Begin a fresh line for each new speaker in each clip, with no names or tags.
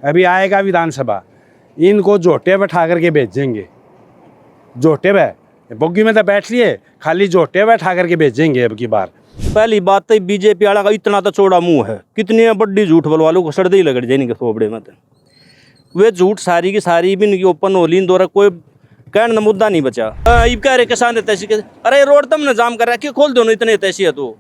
अभी आएगा विधानसभा, इनको जोटे बैठा करके भेजेंगे। जोटे पे बोगी में तो बैठ लिए, खाली जोटे बैठा करके भेजेंगे अब की बार।
पहली बात तो बीजेपी वाला का इतना तो चौड़ा मुंह है, कितनी बड़ी झूठ बोलवा लो सड़दे ही लगड़ जाए सोबड़े में। वे झूठ सारी की सारी भी इनकी ओपन होली इन द्वारा कोई कहने का मुद्दा नहीं बचा। इब कह रहे किसान तैसी के, अरे रोड तुमने जाम कर रखी, खोल दो ना इतने तैसी है तो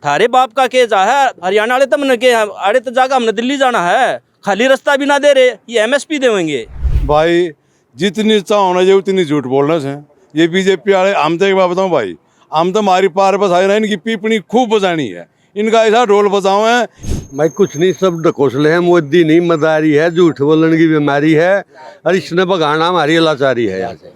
थारे बाप का के जा है। हरियाणा वाले तुमने के अरे तो जागा हमने दिल्ली जाना है, खाली रास्ता भी ना दे रहे, ये एमएसपी देंगे।
भाई जितनी चाह होना चाहिए उतनी झूठ बोलना से ये बीजेपी वाले। हम तो एक बात बताऊँ भाई, हम तो हमारी पार बस आए ना, इनकी पीपनी खूब बजानी है, इनका ऐसा ढोल बजाओ है।
भाई कुछ नहीं, सब ढकोसले हैं। मोदी नहीं, मदारी है, झूठ बोलने की बीमारी है, और इसने भगाना हमारी लाचारी है। यहाँ से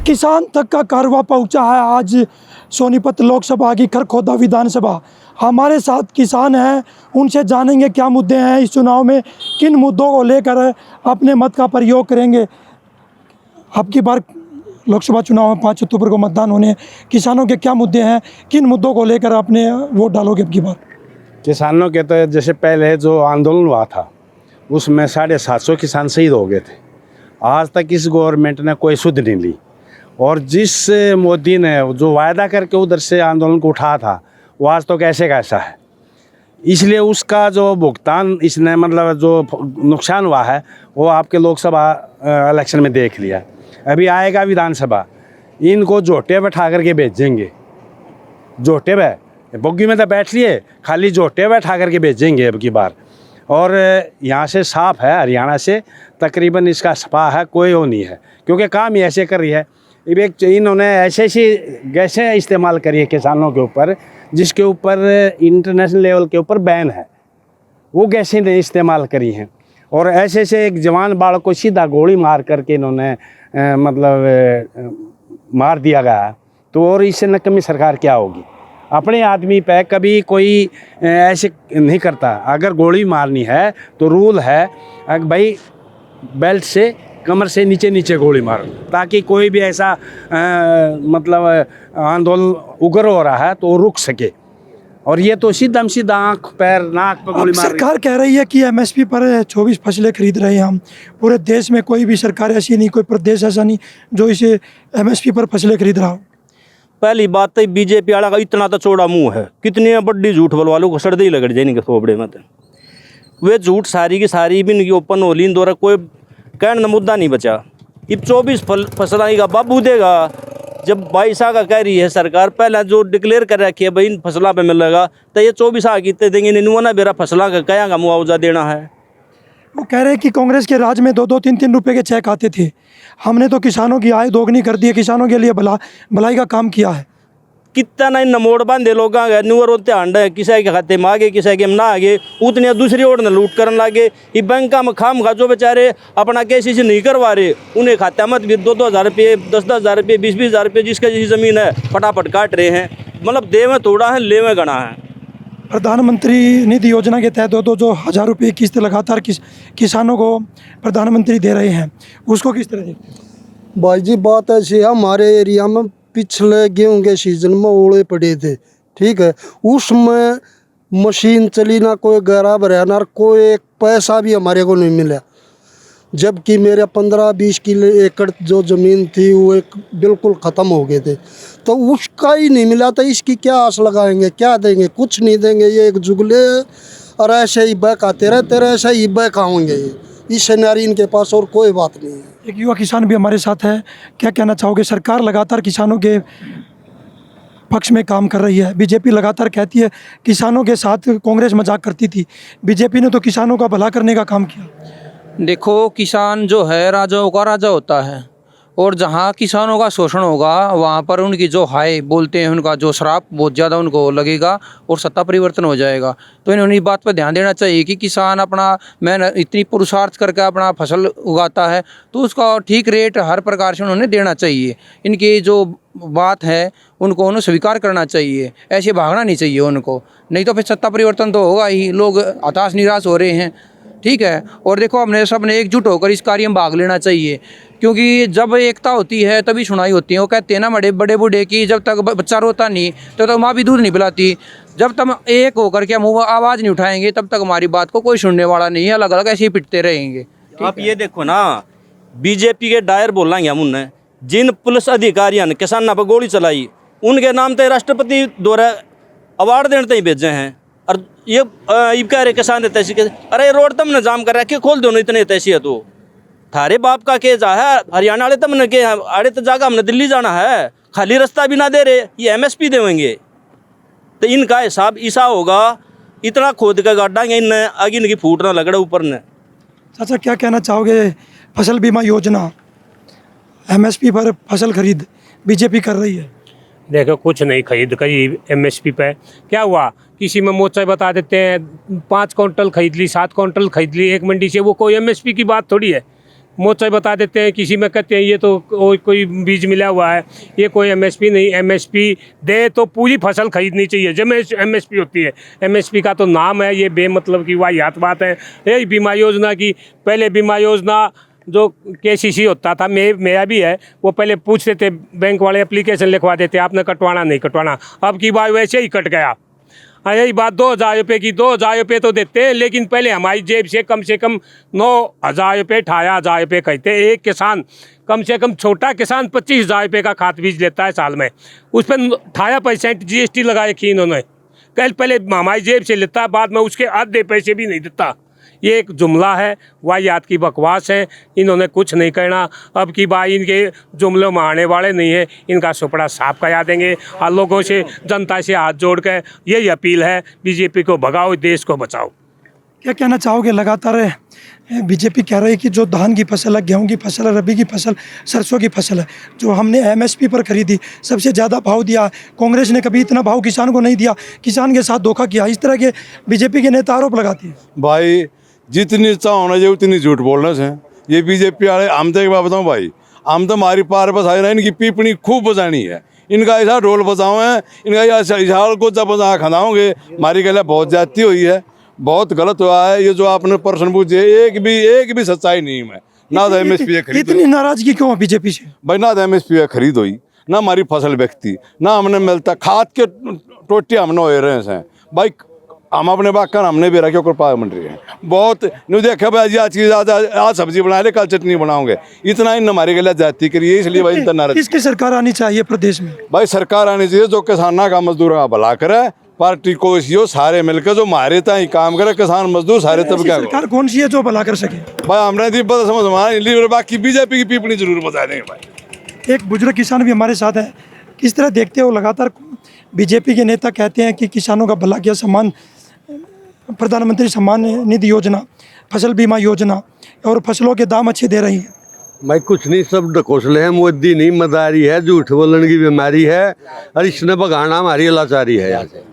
किसान तक का कारवा पहुंचा है आज सोनीपत लोकसभा की खरखोदा विधानसभा। हमारे साथ किसान हैं, उनसे जानेंगे क्या मुद्दे हैं इस चुनाव में, किन मुद्दों को लेकर अपने मत का प्रयोग करेंगे। अब की बार लोकसभा चुनाव में 5 अक्टूबर को मतदान होने, किसानों के क्या मुद्दे हैं, किन मुद्दों को लेकर अपने वोट डालोगे अब की बार।
किसानों के तो जैसे पहले जो आंदोलन हुआ था उसमें 750 किसान शहीद हो गए थे। आज तक इस गवर्नमेंट ने कोई सुध नहीं ली, और जिस मोदी ने जो वायदा करके उधर से आंदोलन को उठाया था वो आज तो कैसे कैसा है। इसलिए उसका जो भुगतान इसने मतलब जो नुकसान हुआ है वो आपके लोकसभा इलेक्शन में देख लिया। अभी आएगा विधानसभा, इनको जोटे बैठा करके भेजेंगे। जोटे पे बोगी में तो बैठ लिए, खाली जोटे बैठा करके भेजेंगे अब की बार। और यहाँ से साफ है, हरियाणा से तकरीबन इसका सपा है, कोई वो नहीं है, क्योंकि काम ही ऐसे कर रही है। इन्होंने ऐसे ऐसी गैसें इस्तेमाल करी है किसानों के ऊपर जिसके ऊपर इंटरनेशनल लेवल के ऊपर बैन है, वो गैसें इस्तेमाल करी हैं। और ऐसे ऐसे एक जवान बालक को सीधा गोली मार करके इन्होंने मार दिया गया। तो और इससे नकमी सरकार क्या होगी। अपने आदमी पे कभी कोई ऐसे नहीं करता। अगर गोली मारनी है तो रूल है भाई, बेल्ट से कमर से नीचे नीचे गोली मारो, ताकि कोई भी ऐसा मतलब आंदोलन उग्र हो रहा है तो वो रुक सके। और ये तो सीधा आँख पैर नाक पर गोली मार।
सरकार कह रही है कि एमएसपी पर 24 फसलें खरीद रहे हैं हम। पूरे देश में कोई भी सरकार ऐसी नहीं, कोई प्रदेश ऐसा नहीं जो इसे एमएसपी पर फसलें खरीद रहा हो।
पहली बात तो बीजेपी वाला का इतना तो चौड़ा मुंह है, कितनी बड़ी झूठ बोलवा लो सड़दे ही लगड़ जाए सोबड़े में। वे झूठ सारी की सारी भी इनकी ओपन होली इन द्वारा कोई कहने का मुद्दा नहीं बचा। अब 24 फसल का बाबू देगा, जब 22 का कह रही है सरकार, पहले जो डिक्लेयर कर रखी है भाई इन फसलों पे मिलेगा, तो ये 24 कितने देंगे। निन्वाना बेरा फसलों का क्या का मुआवजा देना है।
वो कह रहे हैं कि कांग्रेस के राज में 2-2, 3-3 रुपए के चेक आते थे, हमने तो किसानों की आय दोगुनी कर दी है, किसानों के लिए भलाई का काम किया है।
कितना नहीं नमोड़ बांधे लोग न्यूर ध्यान है, किसी के खाते में आगे किसी के में ना आगे, उतने दूसरी ओर ने लूट करने लगे। ये बैंक में खाम खा जो बेचारे अपना केसीसी नहीं करवा रहे, उन्हें खाते मत भी 2-2 हज़ार रुपये, 10-10 हज़ार रुपये, 20-20 हज़ार रुपये जिसके जैसी ज़मीन है फटाफट काट रहे हैं। मतलब दे में थोड़ा है, ले में गणा है।
प्रधानमंत्री निधि योजना के तहत 2-2 जो 1000 रुपये किस्त लगातार किसानों को प्रधानमंत्री दे रहे हैं, उसको किस तरह देखते हैं।
भाई जी बात ऐसी है, हमारे एरिया में पिछले गेहूं के सीजन में ओले पड़े थे, ठीक है, उसमें मशीन चली ना, कोई गहरा भरा ना, कोई एक पैसा भी हमारे को नहीं मिला। जबकि मेरे 15-20 किलो एकड़ जो ज़मीन थी वो एक बिल्कुल ख़त्म हो गए थे, तो उसका ही नहीं मिला। तो इसकी क्या आस लगाएंगे, क्या देंगे, कुछ नहीं देंगे। ये एक जुगले और ऐसे ही बहकाते रहते रहे, ऐसे ही बहकाएंगे। ये इस नारी इनके पास और कोई बात नहीं है।
एक युवा किसान भी हमारे साथ है, क्या कहना चाहोगे। सरकार लगातार किसानों के पक्ष में काम कर रही है, बीजेपी लगातार कहती है किसानों के साथ कांग्रेस मजाक करती थी, बीजेपी ने तो किसानों का भला करने का काम किया।
देखो, किसान जो है राजाओं का राजा होता है, और जहाँ किसानों का शोषण होगा वहाँ पर उनकी जो हाय बोलते हैं, उनका जो श्राप बहुत ज़्यादा उनको लगेगा और सत्ता परिवर्तन हो जाएगा। तो इन्होंने इस बात पर ध्यान देना चाहिए कि किसान अपना मेहनत इतनी पुरुषार्थ करके अपना फसल उगाता है तो उसका ठीक रेट हर प्रकार से उन्होंने देना चाहिए। इनकी जो बात है उनको उन्हें स्वीकार करना चाहिए, ऐसे भागना नहीं चाहिए उनको, नहीं तो फिर सत्ता परिवर्तन तो होगा ही। लोग हताश निराश हो रहे हैं, ठीक है। और देखो, हमने सबने एकजुट होकर इस कार्य में भाग लेना चाहिए, क्योंकि जब एकता होती है तभी सुनाई होती है। वो कहते हैं ना बड़े बूढ़े की जब तक बच्चा रोता नहीं तो माँ भी दूध नहीं पिलाती। जब तक एक होकर के मुंह आवाज़ नहीं उठाएंगे तब तक हमारी बात को कोई सुनने वाला नहीं है, अलग अलग ऐसे ही पिटते रहेंगे।
आप ये देखो ना, बीजेपी के डायर बोलेंगे हम उन्हें, जिन पुलिस अधिकारियों ने किसानों पर गोली चलाई उनके नाम ते राष्ट्रपति द्वारा अवार्ड देने तक भेजे हैं। और ये कह रहे किसान ने तैसी, अरे रोड तुमने जाम कर रखे, खोल दो ना, इतने तैसी है तो थारे बाप का केस है। हरियाणा वाले तुमने के आड़े तो जागा, हमने दिल्ली जाना है, खाली रास्ता भी ना दे रहे, ये MSP देंगे। तो इनका हिसाब ऐसा होगा, इतना खोद का गाड़ेंगे इन आगे इनकी फूट ना लगड़े ऊपर ने।
चाचा क्या कहना चाहोगे, फसल बीमा योजना, MSP पर फसल खरीद बीजेपी कर रही है?
देखो कुछ नहीं खरीद करी MSP पे, क्या हुआ, किसी में मोचा बता देते हैं 5 क्विंटल खरीद ली, 7 क्विंटल खरीद ली एक मंडी से, वो कोई MSP की बात थोड़ी है। मोचा बता देते हैं, किसी में कहते हैं ये तो कोई बीज मिला हुआ है, ये कोई MSP नहीं। MSP दे तो पूरी फसल खरीदनी चाहिए जब MSP होती है। MSP का तो नाम है, ये बेमतलब की वाहियात बात है। यही बीमा योजना की, पहले बीमा योजना जो KCC होता था, मेरा भी है, वो पहले पूछते थे बैंक वाले, एप्लीकेशन लिखवा देते, आपने कटवाना नहीं कटवाना, अब की बार वैसे ही कट गया। यही बात 2,000 रुपये की, 2,000 रुपये तो देते हैं, लेकिन पहले हमारी जेब से कम 9,000 रुपये 18,000 रुपये कहते हैं। एक किसान कम से कम, छोटा किसान 25,000 रुपये का खाद बीज लेता है साल में, उस पर 18% GST लगा रखी इन्होंने। कल पहले हमारी जेब से लेता है, बाद में उसके आधे पैसे भी नहीं देता। ये एक जुमला है, वाहियात की बकवास है, इन्होंने कुछ नहीं करना। अब की बात इनके जुमलों में आने वाले नहीं है, इनका सुपड़ा साफ करा देंगे। और लोगों से, जनता से हाथ जोड़ कर यही अपील है, बीजेपी को भगाओ, देश को बचाओ।
क्या कहना चाहोगे, लगातार बीजेपी कह रही है कि जो धान की फसल है, गेहूं की फसल है, रबी की फसल, सरसों की फसल है, जो हमने MSP पर खरीदी, सबसे ज़्यादा भाव दिया, कांग्रेस ने कभी इतना भाव किसान को नहीं दिया, किसान के साथ धोखा किया, इस तरह के बीजेपी के नेता आरोप लगाती है।
भाई जितनी चाहो ना जो उतनी झूठ बोलना से, ये बीजेपी वाले, हम तो एक बात बताऊँ भाई, हम तो हमारी पार बस आए ना, इनकी पीपनी खूब बजानी है, इनका ऐसा ढोल बजाओ है, इनका इशार को जब बजा खनाओगे, हमारी गला बहुत ज्यादती हुई है, बहुत गलत हुआ है। ये जो आपने प्रश्न पूछे, एक भी सच्चाई नहीं है। ना तो MSP खरीद,
इतनी नाराजगी क्यों है बीजेपी से?
भाई ना तो MSP खरीद हुई, ना हमारी फसल बेचती, ना हमने मिलता, खाद के टोटे हमने हो रहे हैं भाई, हम अपने बाग हमने भी रखे, कृपा मंडी है बहुत नहीं देखा भाई, आज चीज़ आज सब्जी बना ले, कल चटनी बनाओगे, इतना इन हमारे गले जाती करिए, इसलिए भाई इतना नाराज।
किसकी सरकार आनी चाहिए प्रदेश में?
भाई सरकार आनी चाहिए जो किसानों का, मजदूरों का भला करे, पार्टी को इसी सारे मिलकर जो मारे था ही काम करे, किसान मजदूर सारे तबके।
सरकार कौन सी है जो भला कर सके?
भाई हमने दी पता समझ हमारा, बाकी बीजेपी की पीपनी जरूर बता देंगे भाई।
एक बुजुर्ग किसान भी हमारे साथ है, किस तरह देखते हो, लगातार बीजेपी के नेता कहते हैं कि किसानों का भला किया, सम्मान, प्रधानमंत्री सम्मान निधि योजना, फसल बीमा योजना, और फसलों के दाम अच्छे दे रही है।
भाई कुछ नहीं, सब ढकोसले हैं, मोदी नहीं मदारी है, झूठ बोलने की बीमारी है, और इसने भगाना हमारी लाचारी है। यहाँ से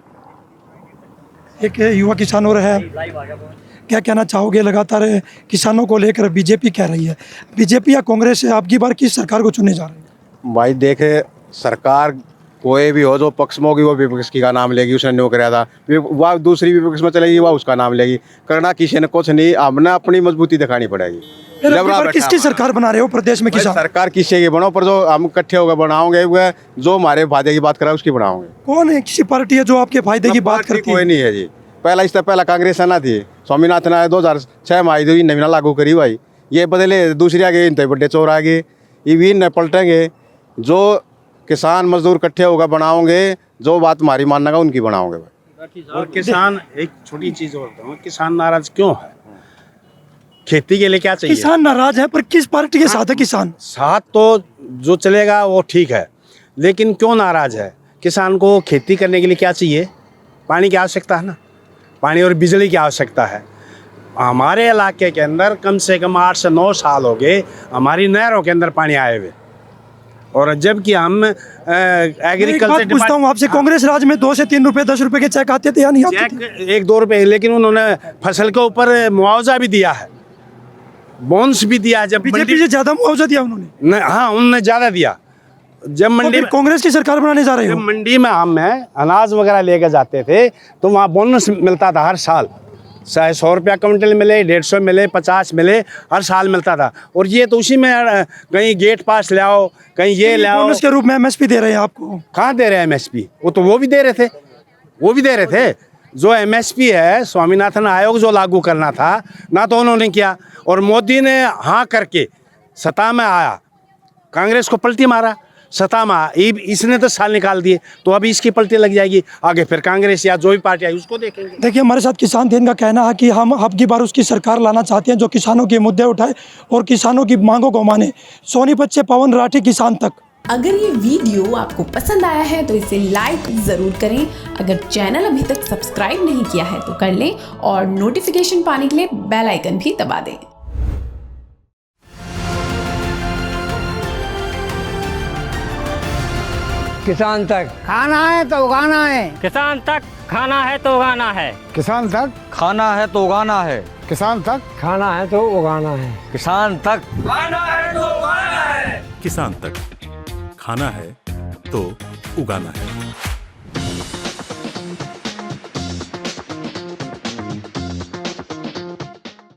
एक युवा किसान और है, क्या कहना चाहोगे, लगातार किसानों को लेकर बीजेपी कह रही है, बीजेपी या कांग्रेस आपकी बार किस सरकार को चुनने जा रही है?
भाई देखे, सरकार कोई भी हो, जो पक्ष में होगी वो विपक्ष की का नाम लेगी, उसने न्यू कराया था, वह दूसरी विपक्ष में चलेगी, वह उसका नाम लेगी, करना किसी ने कुछ नहीं, हमने अपनी मजबूती दिखानी पड़ेगी।
किसकी सरकार बना रहे हो प्रदेश में किसान?
सरकार किसी की बनाओ, पर जो हम इकट्ठे होकर बनाओगे, वह जो हमारे फायदे की बात करा उसकी बनाओगे।
कौन है, किसी पार्टी है जो आपके फायदे की बात करती है?
कोई नहीं है जी, पहला इससे पहला कांग्रेस सेना थी, स्वामीनाथन आए 2006 में आई, नवीन लागू करी भाई, ये बदले दूसरी आ गई, इन बड़े चोर आ गए, ये भी न पलटेंगे। जो किसान मजदूर इकट्ठे होकर बनाओगे, जो बात हमारी मानना उनकी बनाओगे भाई।
और किसान, एक छोटी चीज़ और बताऊँ, किसान नाराज क्यों है? खेती के लिए क्या चाहिए?
किसान नाराज है, पर किस पार्टी के साथ है किसान?
साथ तो जो चलेगा वो ठीक है, लेकिन क्यों नाराज है? किसान को खेती करने के लिए क्या चाहिए? पानी की आवश्यकता है ना, पानी और बिजली की आवश्यकता है। हमारे इलाके के अंदर कम से कम 8 से 9 साल हो गए हमारी नहरों के अंदर पानी आए हुए, और जबकि हम एग्रीकल्चर
पूछता हूँ आपसे, कांग्रेस राज में 2 से 3 रुपए 10 रुपए के चेक आते थे या नहीं आते थे?
चेक 1-2 रुपए, लेकिन उन्होंने फसल के ऊपर मुआवजा भी दिया है, बोनस भी दिया। जब
बीजेपी से ज्यादा मुआवजा दिया उन्होंने?
हाँ, उन्होंने ज्यादा दिया। जब मंडी में
कांग्रेस की सरकार बनाने जा रहे हो?
जब मंडी में हम अनाज वगैरह लेकर जाते थे तो वहाँ बोनस मिलता था हर साल, चाहे 100 रुपया क्विंटल मिले, 150 मिले, 50 मिले, हर साल मिलता था। और ये तो उसी में कहीं गेट पास ले आओ, कहीं ये ले आओ।
बोनस के रूप में MSP दे रहे हैं आपको?
कहाँ दे रहे हैं MSP? वो तो वो भी दे रहे थे, वो भी दे रहे थे। जो एमएसपी है, स्वामीनाथन आयोग जो लागू करना था ना, तो उन्होंने किया। और मोदी ने हाँ करके सत्ता में आया, कांग्रेस को पलटी मारा, सत्ता में इसने 10 साल निकाल दिए, तो अभी इसकी पलटी लग जाएगी। आगे फिर कांग्रेस या जो भी पार्टी आई उसको देखेंगे।
देखिए, हमारे साथ किसान थे, इनका कहना है कि हम अब की बार उसकी सरकार लाना चाहते हैं जो किसानों के मुद्दे उठाए और किसानों की मांगों को माने। सोनीपत से पवन राठी, किसान तक।
अगर ये वीडियो आपको पसंद आया है तो इसे लाइक ज़रूर करें। अगर चैनल अभी तक सब्सक्राइब नहीं किया है तो कर लें और नोटिफिकेशन पाने के लिए बेल आइकन भी दबा दें।
किसान तक खाना है तो उगाना है,
किसान तक खाना है तो उगाना है,
किसान तक
खाना है तो उगाना है,
किसान तक खाना है तो उगाना है,
किसान तक
खाना है तो उगाना है, किसान तक खाना है तो उगाना है।